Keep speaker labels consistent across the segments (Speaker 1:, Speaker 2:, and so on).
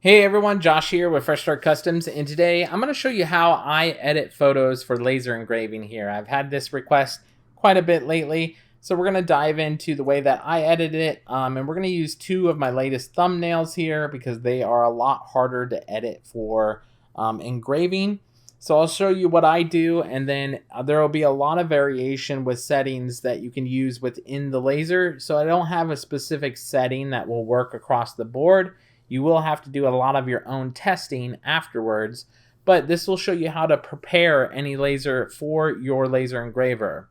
Speaker 1: Hey everyone, Josh here with Fresh Start Customs, and today I'm going to show you how I edit photos for laser engraving here. I've had this request quite a bit lately, so we're going to dive into the way that I edit it, and we're going to use two of my latest thumbnails here because they are a lot harder to edit for engraving. So I'll show you what I do, and then there will be a lot of variation with settings that you can use within the laser. So I don't have a specific setting that will work across the board. You will have to do a lot of your own testing afterwards, but this will show you how to prepare any laser for your laser engraver.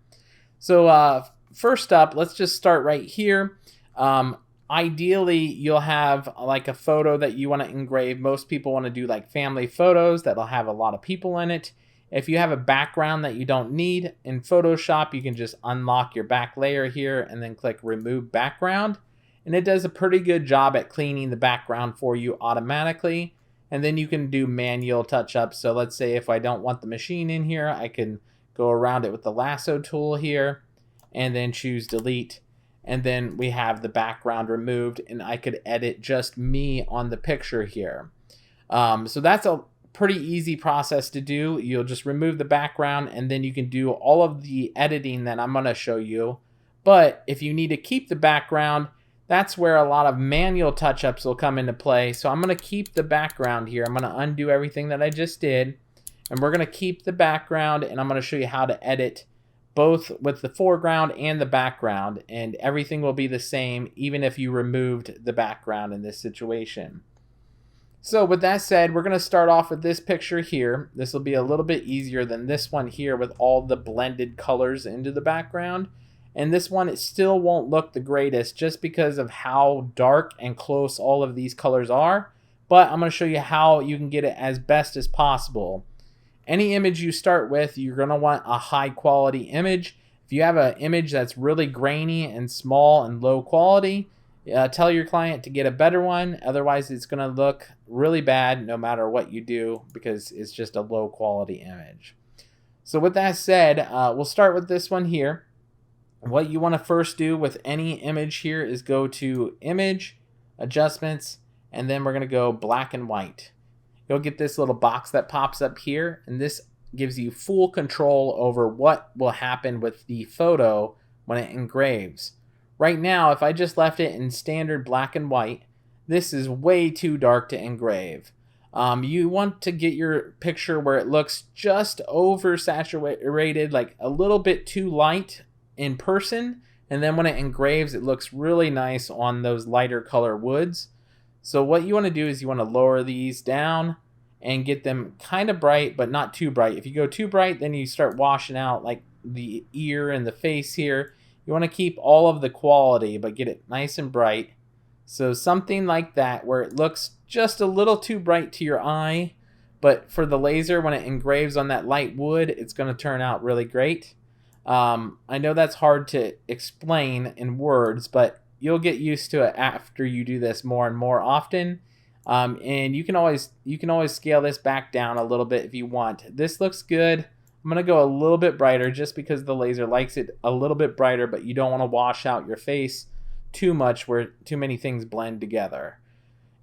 Speaker 1: So first up, let's just start right here. Ideally, you'll have like a photo that you want to engrave. Most people want to do like family photos that'll have a lot of people in it. If you have a background that you don't need in Photoshop, you can just unlock your back layer here and then click Remove Background. And it does a pretty good job at cleaning the background for you automatically. And then you can do manual touch-ups. So let's say if I don't want the machine in here, I can go around it with the lasso tool here and then choose delete. And then we have the background removed, and I could edit just me on the picture here. So that's a pretty easy process to do. You'll just remove the background, and then you can do all of the editing that I'm going to show you. But if you need to keep the background, that's where a lot of manual touch-ups will come into play. So I'm going to keep the background here. I'm going to undo everything that I just did, and we're going to keep the background, and I'm going to show you how to edit both with the foreground and the background, and everything will be the same even if you removed the background in this situation. So with that said, we're going to start off with this picture here. This will be a little bit easier than this one here with all the blended colors into the background. And this one, it still won't look the greatest just because of how dark and close all of these colors are. But I'm going to show you how you can get it as best as possible. Any image you start with, you're going to want a high quality image. If you have an image that's really grainy and small and low quality, tell your client to get a better one. Otherwise, it's going to look really bad no matter what you do because it's just a low quality image. So with that said, we'll start with this one here. What you want to first do with any image here is go to Image, Adjustments, and then we're going to go Black and White. You'll get this little box that pops up here, and this gives you full control over what will happen with the photo when it engraves. Right now, if I just left it in standard black and white, this is way too dark to engrave. You want to get your picture where it looks just oversaturated, like a little bit too light in person, and then when it engraves, it looks really nice on those lighter color woods. So what you want to do is you want to lower these down and get them kind of bright, but not too bright. If you go too bright, then you start washing out like the ear and the face here. You want to keep all of the quality, but get it nice and bright. So something like that where it looks just a little too bright to your eye, but for the laser, when it engraves on that light wood, it's going to turn out really great. I know that's hard to explain in words, but you'll get used to it after you do this more and more often. And you can always scale this back down a little bit if you want. This looks good. I'm going to go a little bit brighter just because the laser likes it a little bit brighter, but you don't want to wash out your face too much where too many things blend together.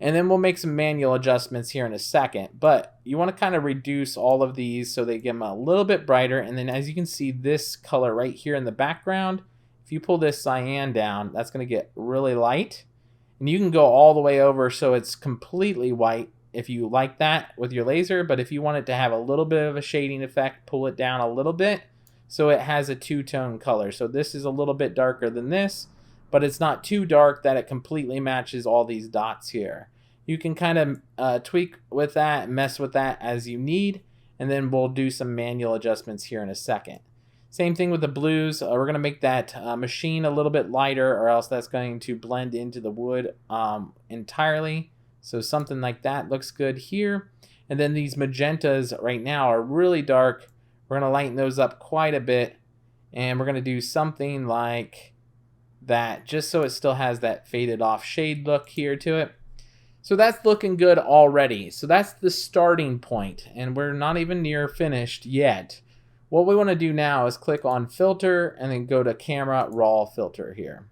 Speaker 1: And then we'll make some manual adjustments here in a second, but you want to kind of reduce all of these so they get them a little bit brighter. And then as you can see, this color right here in the background, if you pull this cyan down, that's going to get really light. And you can go all the way over so it's completely white if you like that with your laser. But if you want it to have a little bit of a shading effect, pull it down a little bit so it has a two-tone color. So this is a little bit darker than this, but it's not too dark that it completely matches all these dots here. You can kind of tweak with that, mess with that as you need, and then we'll do some manual adjustments here in a second. Same thing with the blues. We're going to make that machine a little bit lighter, or else that's going to blend into the wood entirely. So something like that looks good here. And then these magentas right now are really dark. We're going to lighten those up quite a bit, and we're going to do something like that just so it still has that faded off shade look here to it. So that's looking good already. So that's the starting point, and we're not even near finished yet. What we want to do now is click on Filter and then go to Camera Raw Filter here.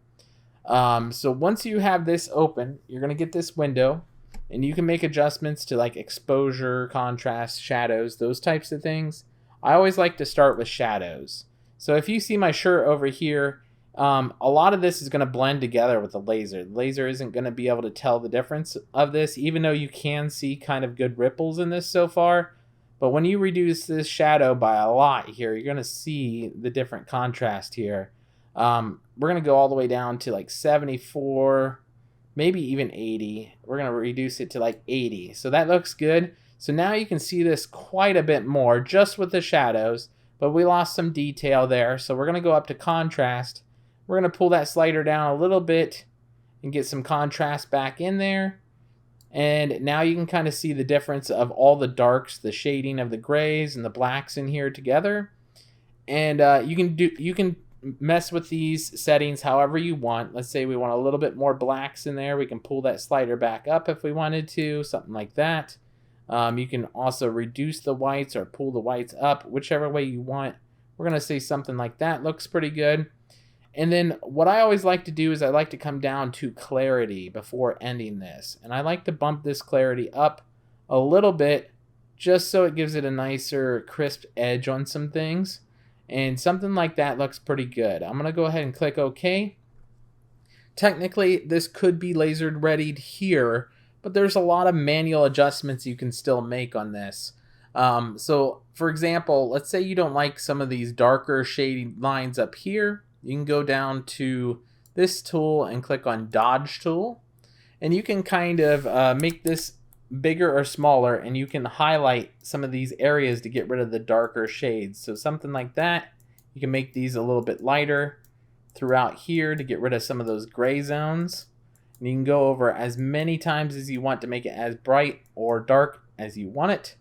Speaker 1: So once you have this open, you're going to get this window. And you can make adjustments to like exposure, contrast, shadows, those types of things. I always like to start with shadows. So if you see my shirt over here, a lot of this is going to blend together with the laser. The laser isn't going to be able to tell the difference of this, even though you can see kind of good ripples in this so far. But when you reduce this shadow by a lot here, you're going to see the different contrast here. We're going to go all the way down to like 74, maybe even 80. We're going to reduce it to like 80. So that looks good. So now you can see this quite a bit more just with the shadows, but we lost some detail there. So we're going to go up to contrast. We're going to pull that slider down a little bit and get some contrast back in there. And now you can kind of see the difference of all the darks, the shading of the grays and the blacks in here together. And you can mess with these settings however you want. Let's say we want a little bit more blacks in there. We can pull that slider back up if we wanted to, something like that. You can also reduce the whites or pull the whites up, whichever way you want. We're going to say something like that. Looks pretty good. And then what I always like to do is I like to come down to clarity before ending this. And I like to bump this clarity up a little bit just so it gives it a nicer crisp edge on some things. And something like that looks pretty good. I'm going to go ahead and click OK. Technically, this could be laser readied here, but there's a lot of manual adjustments you can still make on this. So, for example, let's say you don't like some of these darker shading lines up here. You can go down to this tool and click on Dodge tool. And you can kind of make this bigger or smaller, and you can highlight some of these areas to get rid of the darker shades. So something like that. You can make these a little bit lighter throughout here to get rid of some of those gray zones. And you can go over as many times as you want to make it as bright or dark as you want it.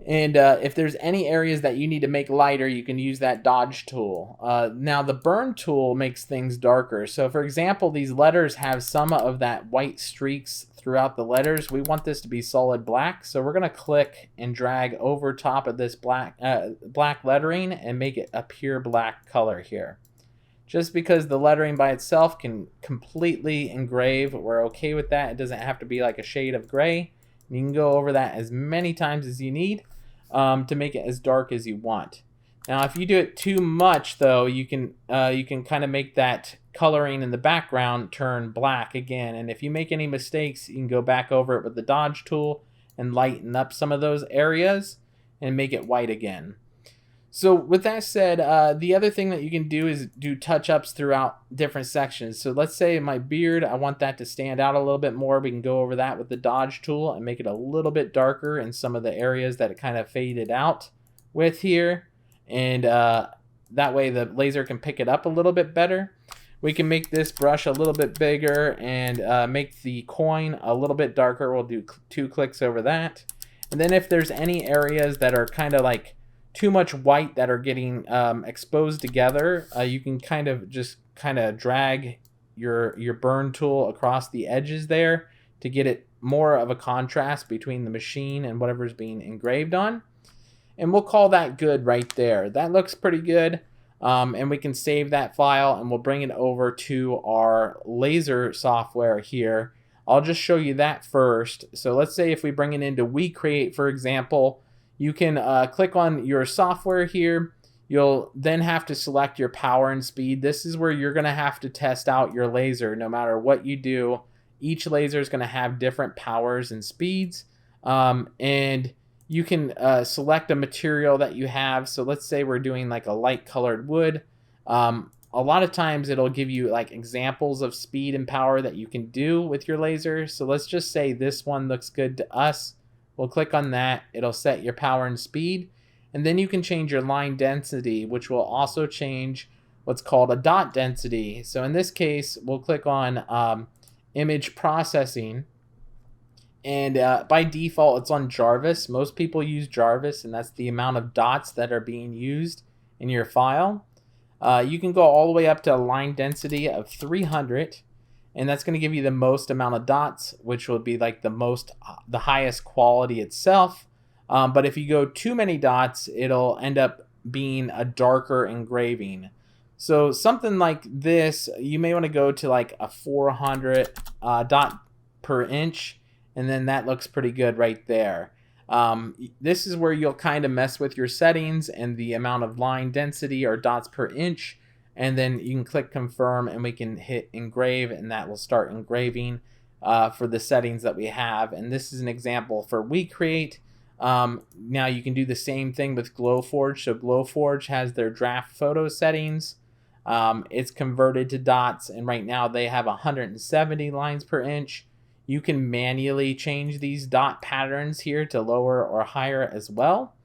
Speaker 1: If there's any areas that you need to make lighter, you can use that Dodge tool. Now the Burn tool makes things darker. So for example, these letters have some of that white streaks throughout the letters. We want this to be solid black. So we're going to click and drag over top of this black lettering and make it a pure black color here. Just because the lettering by itself can completely engrave, we're okay with that. It doesn't have to be like a shade of gray. You can go over that as many times as you need to make it as dark as you want. Now, if you do it too much, though, you can kind of make that coloring in the background turn black again. And if you make any mistakes, you can go back over it with the Dodge tool and lighten up some of those areas and make it white again. So with that said, the other thing that you can do is do touch-ups throughout different sections. So let's say my beard, I want that to stand out a little bit more. We can go over that with the Dodge tool and make it a little bit darker in some of the areas that it kind of faded out with here. And that way the laser can pick it up a little bit better. We can make this brush a little bit bigger and make the coin a little bit darker. We'll do 2 clicks over that. And then if there's any areas that are kind of like too much white that are getting exposed together, you can kind of drag your burn tool across the edges there to get it more of a contrast between the machine and whatever's being engraved on. And we'll call that good right there. That looks pretty good. And we can save that file and we'll bring it over to our laser software here. I'll just show you that first. So let's say if we bring it into WeCreate, for example, you can click on your software here. You'll then have to select your power and speed. This is where you're going to have to test out your laser. No matter what you do, each laser is going to have different powers and speeds. And you can select a material that you have. So let's say we're doing like a light colored wood. A lot of times it'll give you like examples of speed and power that you can do with your laser. So let's just say this one looks good to us. We'll click on that. It'll set your power and speed. And then you can change your line density, which will also change what's called a dot density. So in this case, we'll click on image processing. And by default, it's on Jarvis. Most people use Jarvis, and that's the amount of dots that are being used in your file. You can go all the way up to a line density of 300, and that's going to give you the most amount of dots, which will be like the highest quality itself. But if you go too many dots, it'll end up being a darker engraving. So something like this, you may want to go to like a 400 dot per inch, and then that looks pretty good right there. This is where you'll kind of mess with your settings and the amount of line density or dots per inch, and then you can click confirm and we can hit engrave, and that will start engraving for the settings that we have. And this is an example for WeCreate. Now you can do the same thing with Glowforge. So Glowforge has their draft photo settings. It's converted to dots, and right now they have 170 lines per inch. You can manually change these dot patterns here to lower or higher as well.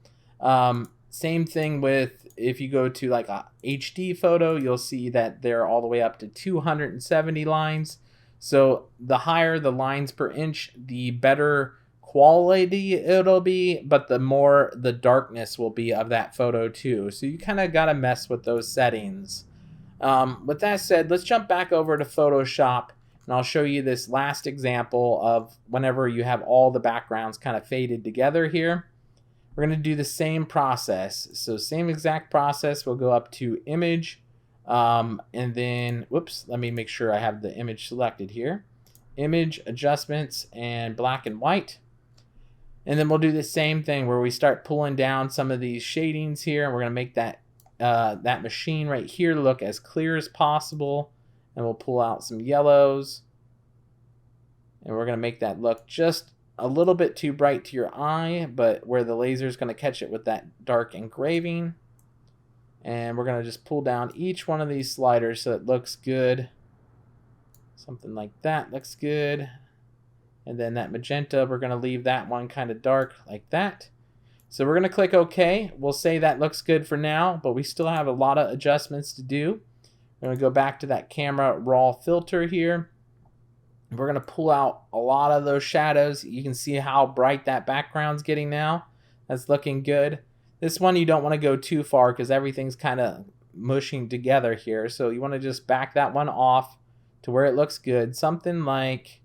Speaker 1: Same thing with, if you go to like a HD photo, you'll see that they're all the way up to 270 lines. So the higher the lines per inch, the better quality it'll be, but the more the darkness will be of that photo too. So you kind of got to mess with those settings. With that said, let's jump back over to Photoshop, and I'll show you this last example of whenever you have all the backgrounds kind of faded together here. We're going to do the same process. So same exact process. We'll go up to image, and then, whoops, let me make sure I have the image selected here. Image, adjustments, and black and white. And then we'll do the same thing where we start pulling down some of these shadings here, and we're going to make that that machine right here look as clear as possible. And we'll pull out some yellows, and we're going to make that look just a little bit too bright to your eye, but where the laser is going to catch it with that dark engraving. And we're going to just pull down each one of these sliders so it looks good. Something like that looks good. And then that magenta, we're going to leave that one kind of dark like that. So we're going to click OK. We'll say that looks good for now, but we still have a lot of adjustments to do. We're going to go back to that camera raw filter here. We're going to pull out a lot of those shadows. You can see how bright that background's getting now. That's looking good. This one you don't want to go too far because everything's kind of mushing together here. So you want to just back that one off to where it looks good. Something like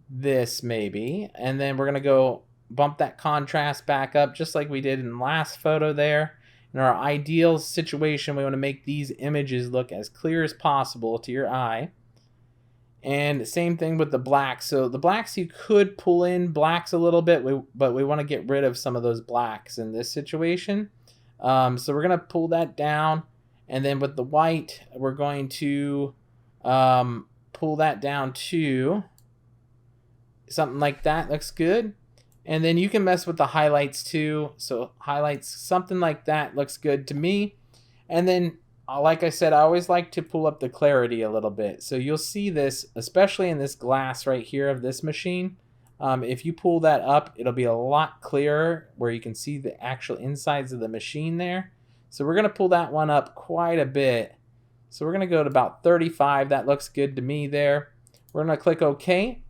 Speaker 1: this maybe. And then we're going to go bump that contrast back up just like we did in the last photo there. In our ideal situation, we want to make these images look as clear as possible to your eye. And same thing with the blacks. So the blacks, you could pull in blacks a little bit, but we want to get rid of some of those blacks in this situation. So we're going to pull that down. And then with the white, we're going to pull that down to something like that. Looks good. And then you can mess with the highlights too. So highlights, something like that looks good to me. And then, like I said, I always like to pull up the clarity a little bit. So you'll see this, especially in this glass right here of this machine. If you pull that up, it'll be a lot clearer where you can see the actual insides of the machine there. So we're going to pull that one up quite a bit. So we're going to go to about 35. That looks good to me there. We're going to click OK.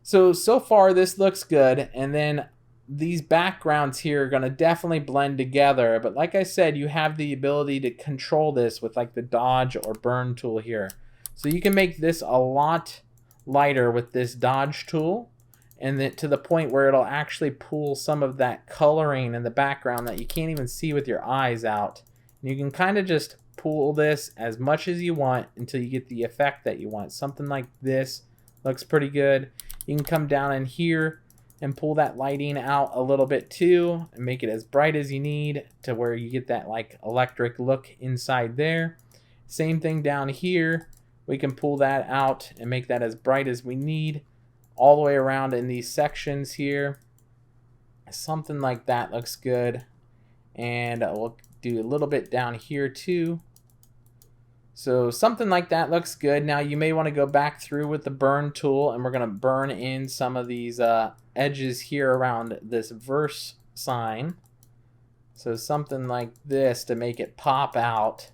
Speaker 1: So far this looks good, and then these backgrounds here are going to definitely blend together, but like I said, you have the ability to control this with like the dodge or burn tool here. So you can make this a lot lighter with this dodge tool, and then to the point where it'll actually pull some of that coloring in the background that you can't even see with your eyes out. And you can kind of just pull this as much as you want until you get the effect that you want. Something like this looks pretty good. You can come down in here and pull that lighting out a little bit too and make it as bright as you need to where you get that like electric look inside there. Same thing down here. We can pull that out and make that as bright as we need all the way around in these sections here. Something like that looks good. And we'll do a little bit down here too. So something like that looks good. Now you may want to go back through with the burn tool, and we're going to burn in some of these edges here around this verse sign. So something like this to make it pop out.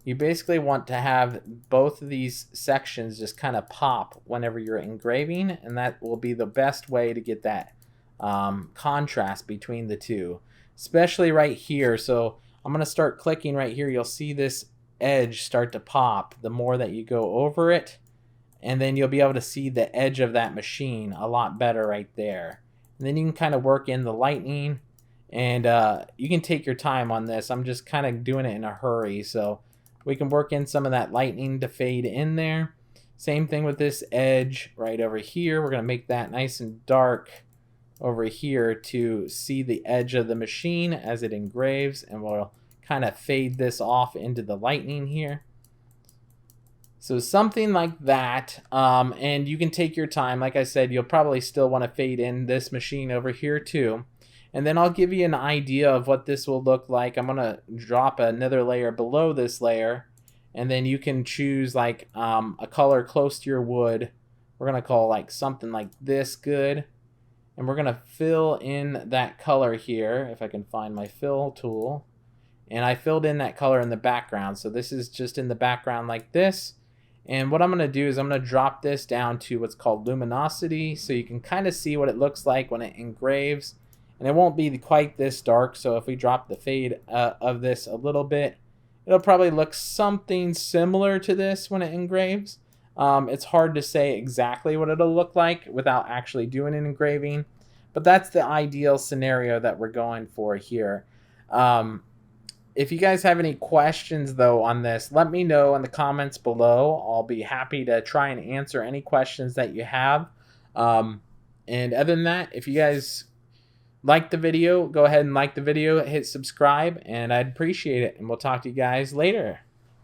Speaker 1: You basically want to have both of these sections just kind of pop whenever you're engraving, and that will be the best way to get that contrast between the two, especially right here. So I'm going to start clicking right here. You'll see this edge start to pop the more that you go over it, and then you'll be able to see the edge of that machine a lot better right there. And then you can kind of work in the lightning, and you can take your time on this. I'm just kind of doing it in a hurry, so we can work in some of that lightning to fade in there. Same thing with this edge right over here. We're going to make that nice and dark over here to see the edge of the machine as it engraves, and we'll kind of fade this off into the lightning here. So something like that, and you can take your time. Like I said, you'll probably still want to fade in this machine over here too. And then I'll give you an idea of what this will look like. I'm going to drop another layer below this layer, and then you can choose like a color close to your wood. We're going to call like something like this good. And we're going to fill in that color here, if I can find my fill tool. And I filled in that color in the background. So this is just in the background like this. And what I'm going to do is I'm going to drop this down to what's called luminosity, so you can kind of see what it looks like when it engraves. And it won't be quite this dark, so if we drop the fade of this a little bit, it'll probably look something similar to this when it engraves. It's hard to say exactly what it'll look like without actually doing an engraving, but that's the ideal scenario that we're going for here. If you guys have any questions, though, on this, let me know in the comments below. I'll be happy to try and answer any questions that you have. And other than that, if you guys like the video, go ahead and like the video, hit subscribe, and I'd appreciate it. And we'll talk to you guys later.